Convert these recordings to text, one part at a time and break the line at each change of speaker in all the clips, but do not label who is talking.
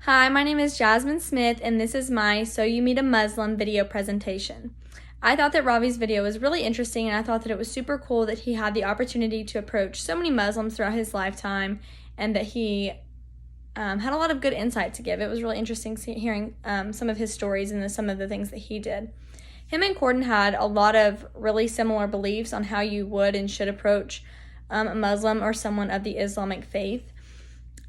Hi, my name is Jasmine Smith, and this is my So You Meet a Muslim video presentation. I thought that Ravi's video was really interesting, and I thought that it was super cool that he had the opportunity to approach so many Muslims throughout his lifetime, and that he had a lot of good insight to give. It was really interesting hearing some of his stories and some of the things that he did. Him and Corden had a lot of really similar beliefs on how you would and should approach a Muslim or someone of the Islamic faith.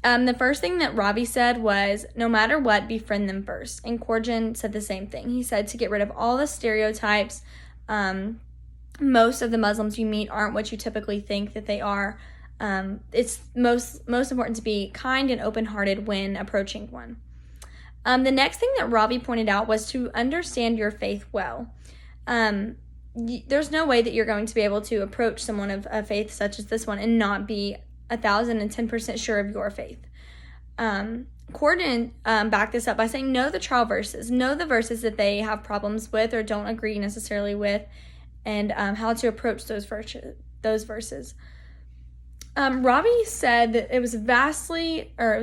The first thing that Ravi said was, no matter what, befriend them first. And Corden said the same thing. He said to get rid of all the stereotypes. Most of the Muslims you meet aren't what you typically think that they are. It's most important to be kind and open-hearted when approaching one. The next thing that Ravi pointed out was to understand your faith well. There's no way that you're going to be able to approach someone of a faith such as this one and not be 1,010% sure of your faith. Corden backed this up by saying, know the trial verses, know the verses that they have problems with or don't agree necessarily with, and how to approach those verses. Ravi said that it was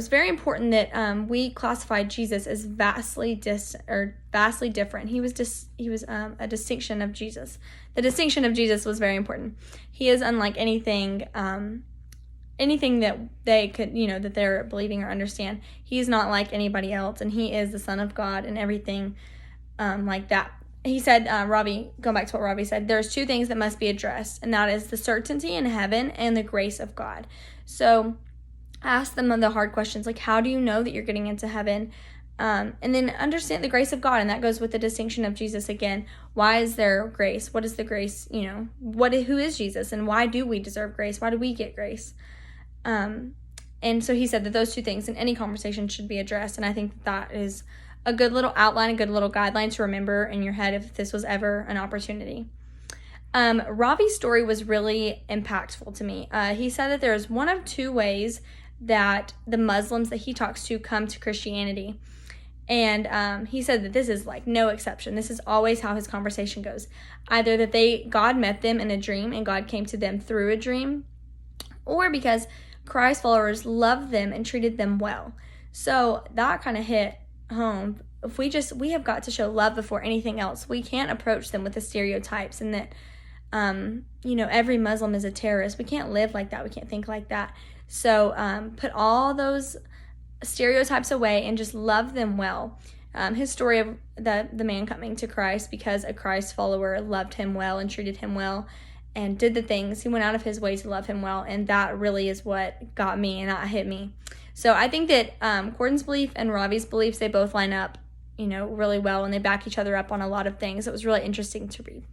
very important that we classified Jesus as vastly different. He was a distinction of Jesus. The distinction of Jesus was very important. He is unlike anything that they could, that they're believing or understand. He's not like anybody else, and he is the Son of God and everything like that. He said, going back to what Ravi said, there's two things that must be addressed, and that is the certainty in heaven and the grace of God. So ask them the hard questions, like how do you know that you're getting into heaven? And then understand the grace of God, and that goes with the distinction of Jesus again. Why is there grace? What is the grace? Who is Jesus, and why do we deserve grace? Why do we get grace? And so he said that those two things in any conversation should be addressed, and I think that is a good little outline, a good little guideline to remember in your head if this was ever an opportunity. Ravi's story was really impactful to me. He said that there's one of two ways that the Muslims that he talks to come to Christianity. And he said that this is like no exception. This is always how his conversation goes. Either that God met them in a dream and God came to them through a dream, or because Christ followers loved them and treated them well. So that kind of hit home. If we have got to show love before anything else. We can't approach them with the stereotypes and that every Muslim is a terrorist. We can't live like that. We can't think like that. So put all those stereotypes away and just love them well. His story of the man coming to Christ because a Christ follower loved him well and treated him well and did the things. He went out of his way to love him well, and that really is what got me and that hit me. So I think that Corden's belief and Ravi's beliefs, they both line up, really well, and they back each other up on a lot of things. It was really interesting to read.